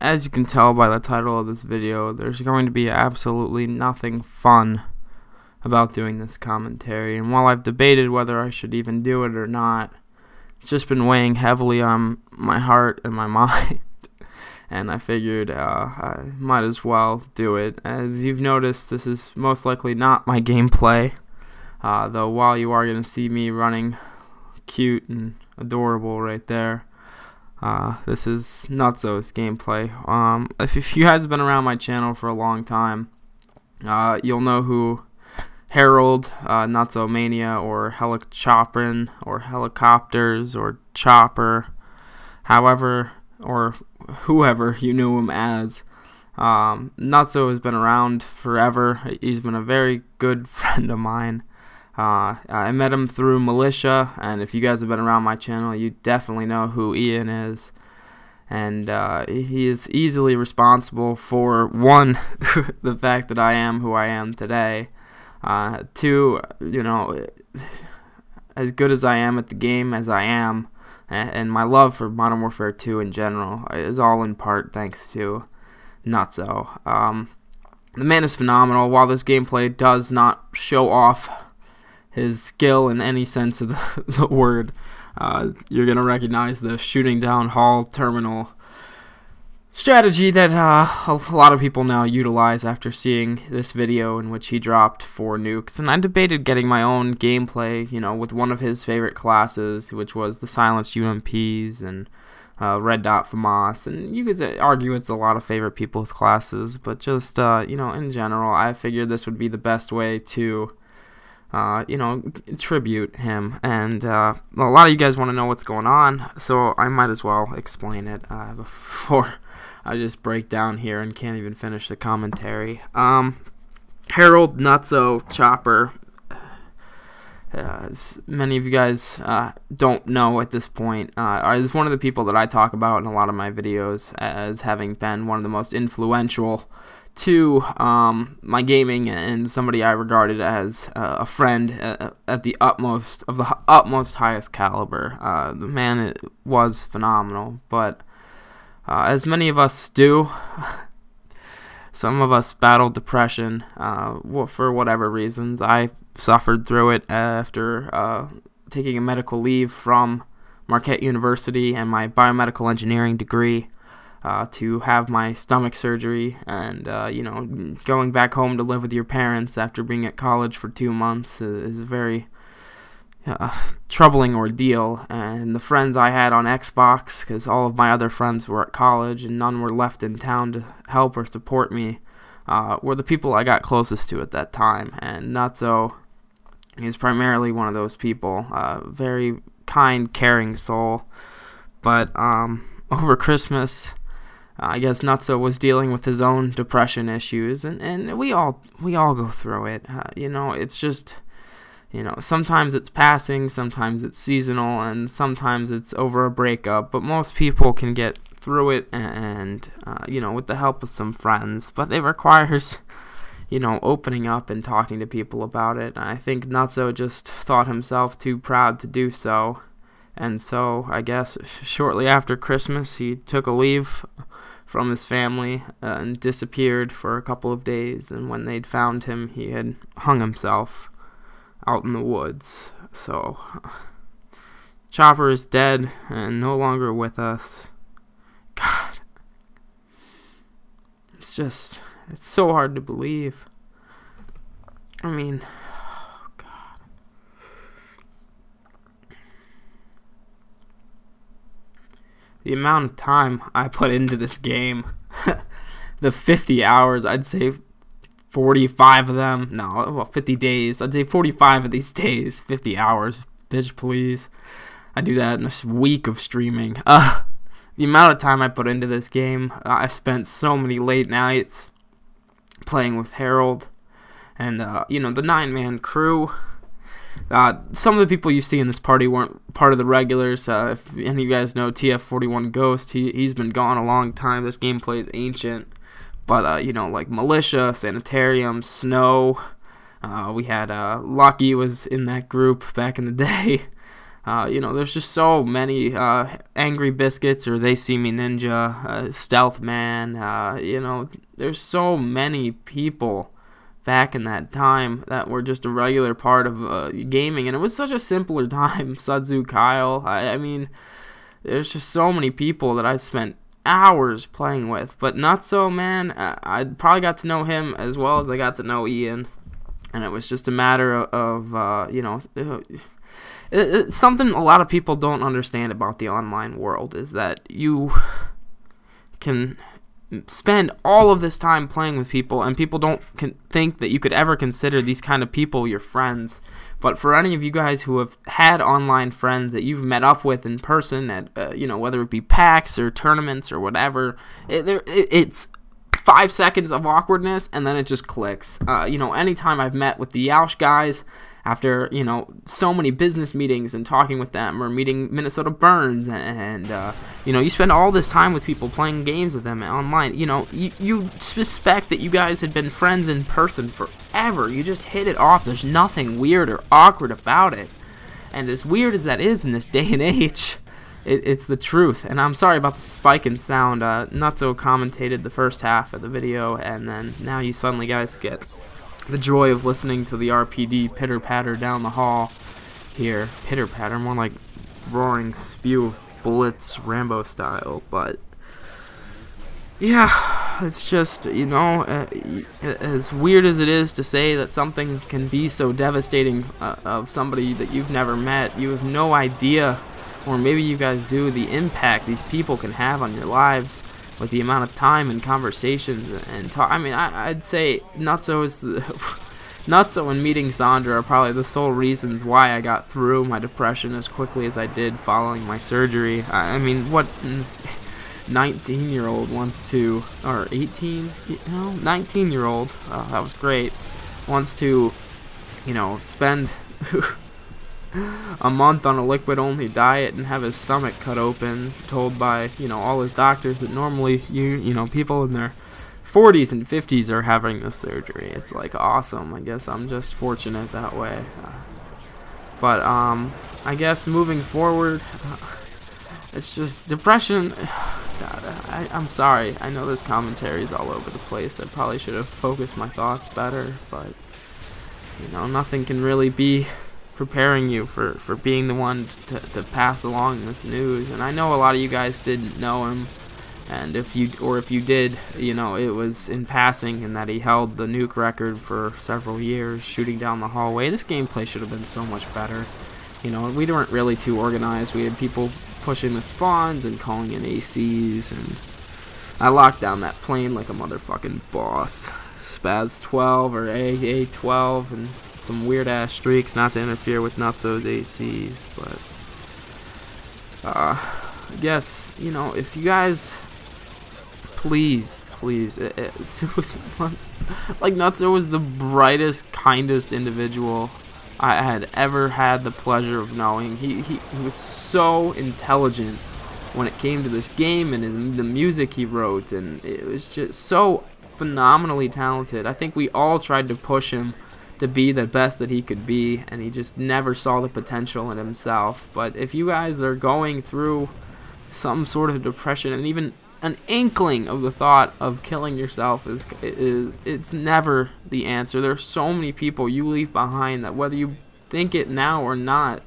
as you can tell by the title of this video, there's going to be absolutely nothing fun about doing this commentary, and while I've debated whether I should even do it or not, it's just been weighing heavily on my heart and my mind, and I figured I might as well do it. As you've noticed, this is most likely not my gameplay, though while you are going to see me running cute and adorable right there, this is Nutso's gameplay. If you guys have been around my channel for a long time, you'll know who Harold, Nutsomania, or Helichoprin, or Helicopters, or Chopper, however, or whoever you knew him as. Nutso has been around forever. He's been a very good friend of mine. I met him through Militia, and if you guys have been around my channel, you definitely know who Ian is. And he is easily responsible for, one, the fact that I am who I am today. Two, you know, as good as I am at the game as I am, and my love for Modern Warfare 2 in general is all in part thanks to Nutso. The man is phenomenal. While this gameplay does not show off his skill in any sense of the word, you're going to recognize the shooting down hall terminal strategy that a lot of people now utilize after seeing this video in which he dropped 4 nukes. And I debated getting my own gameplay, you know, with one of his favorite classes, which was the silenced UMPs and Red Dot FAMAS. And you could argue it's a lot of favorite people's classes, but just, you know, in general, I figured this would be the best way to you know, tribute him. And a lot of you guys want to know what's going on, so I might as well explain it before I just break down here and can't even finish the commentary. Harold Nutso Chopper, as many of you guys don't know at this point, is one of the people that I talk about in a lot of my videos as having been one of the most influential to my gaming, and somebody I regarded as a friend at the utmost highest caliber. The man was phenomenal, but as many of us do, some of us battled depression for whatever reasons. I suffered through it after taking a medical leave from Marquette University and my biomedical engineering degree to have my stomach surgery, and you know, going back home to live with your parents after being at college for 2 months is a very troubling ordeal. And the friends I had on Xbox, because all of my other friends were at college and none were left in town to help or support me, were the people I got closest to at that time. And Nutso is primarily one of those people. Very kind, caring soul. But over Christmas, I guess Nutso was dealing with his own depression issues, and we all go through it. You know, it's just, you know, sometimes it's passing, sometimes it's seasonal, and sometimes it's over a breakup, but most people can get through it, and you know, with the help of some friends. But it requires, you know, opening up and talking to people about it. And I think Nutso just thought himself too proud to do so, and so I guess shortly after Christmas he took a leave from his family and disappeared for a couple of days, and when they'd found him, he had hung himself out in the woods. So Chopper is dead and no longer with us. God, it's so hard to believe. I mean, oh God. The amount of time I put into this game, the 50 hours, I'd say 45 of them, no, well, 50 days, I'd say 45 of these days, 50 hours, bitch please. I do that in a week of streaming. The amount of time I put into this game, I spent so many late nights playing with Harold, and, you know, the 9-man crew. Some of the people you see in this party weren't part of the regulars. If any of you guys know TF41 Ghost, he's been gone a long time. This gameplay is ancient. But, you know, like Militia, Sanitarium, Snow, we had Lucky was in that group back in the day. There's just so many Angry Biscuits or They See Me Ninja, Stealth Man. There's so many people back in that time that were just a regular part of gaming, and it was such a simpler time. Sudzu Kyle. I mean, there's just so many people that I spent hours playing with. But Nutso, man, I probably got to know him as well as I got to know Ian, and it was just a matter of it's something a lot of people don't understand about the online world is that you can spend all of this time playing with people, and people don't think that you could ever consider these kind of people your friends. But for any of you guys who have had online friends that you've met up with in person at, whether it be PAX or tournaments or whatever, it's 5 seconds of awkwardness, and then it just clicks. Anytime I've met with the Yaush guys, after, so many business meetings and talking with them, or meeting Minnesota Burns, and you spend all this time with people playing games with them online, you suspect that you guys had been friends in person forever. You just hit it off. There's nothing weird or awkward about it. And as weird as that is in this day and age, it's the truth. And I'm sorry about the spike in sound. Nutso commentated the first half of the video, and then now you suddenly guys get the joy of listening to the RPD pitter-patter down the hall here. Pitter-patter, more like roaring spew of bullets, Rambo style. But yeah, it's just, as weird as it is to say that something can be so devastating of somebody that you've never met, you have no idea, or maybe you guys do, the impact these people can have on your lives with the amount of time and conversations and talk. I mean, I'd say Nutso and meeting Sandra are probably the sole reasons why I got through my depression as quickly as I did following my surgery. I mean, what 19-year-old wants to, or 19-year-old, that was great, wants to, spend a month on a liquid-only diet and have his stomach cut open, told by, all his doctors that normally people in their 40s and 50s are having this surgery. It's like awesome. I guess I'm just fortunate that way. But I guess moving forward, it's just depression. God, I'm sorry. I know this commentary is all over the place. I probably should have focused my thoughts better, but nothing can really be preparing you for being the one to pass along this news. And I know a lot of you guys didn't know him, and if you did, it was in passing, and that he held the nuke record for several years shooting down the hallway. This gameplay should have been so much better. We weren't really too organized. We had people pushing the spawns and calling in ACs, and I locked down that plane like a motherfucking boss. Spaz 12 or AA 12 and some weird ass streaks, not to interfere with Nutso's ACs, but I guess, if you guys please like, Nutso was the brightest, kindest individual I had ever had the pleasure of knowing. He was so intelligent when it came to this game and in the music he wrote, and it was just so phenomenally talented. I think we all tried to push him to be the best that he could be, and he just never saw the potential in himself. But if you guys are going through some sort of depression, and even an inkling of the thought of killing yourself, it's never the answer. There's so many people you leave behind that, whether you think it now or not,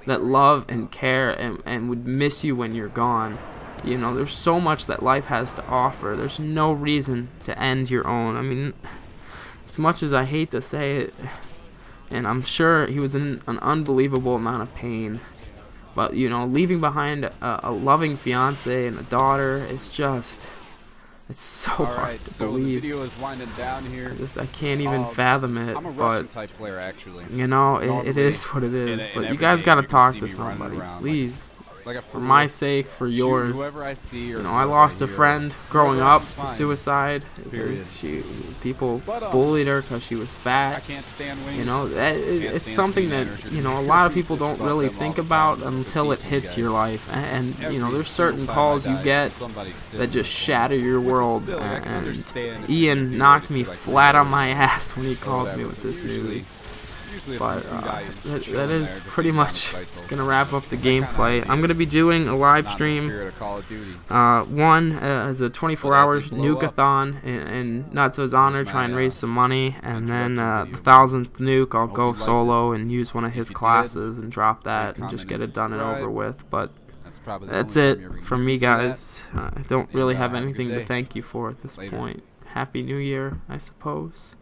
that love and care and would miss you when you're gone. There's so much that life has to offer. There's no reason to end your own. I mean, as much as I hate to say it, and I'm sure he was in an unbelievable amount of pain, but leaving behind a loving fiance and a daughter, it's so hard to believe. The video is winding down here. I can't even fathom it. I'm a Russian type player, actually. It is what it is. But you guys gotta talk to somebody, please. For my sake, for yours. Whoever I see, or I lost a friend growing up to suicide because people bullied her because she was fat. I can't stand wings. It's something that a lot of people don't really think about until it hits your life. And there's certain calls you get that just shatter your world. And Ian knocked me flat on my ass when he called me with this news. Usually But some guy that chilling is there, just pretty being on much the title. gonna wrap up the That kinda gameplay. idea I'm gonna be doing a live not in the stream. spirit of Call of Duty. One as a 24 But as hours they blow up, nuke-a-thon in Natsu's honor, try and raise some money, and then the video. 1000th nuke I'll Hope go you liked solo and use one of his you did, classes and drop that and comment, just get and it done and over subscribe. with. But That's probably the that's only it time you're ever gonna from hear me, say that. guys. I don't really have have a good anything to day. thank you for at this Later. point. Happy New Year, I suppose.